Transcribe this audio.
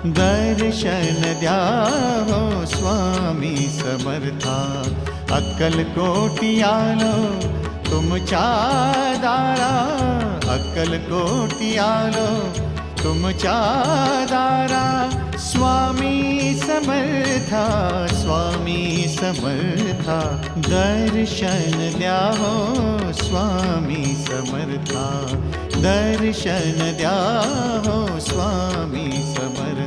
दर्शन द्या हो स्वामी समर्था, अक्कलकोटी आलो तुमच्या दारा, अक्कलकोटी आलो तुमच्या दारा। स्वामी समर्था, स्वामी समर्था, दर्शन द्या हो स्वामी समर्था, दर्शन द्या हो स्वामी समर्था।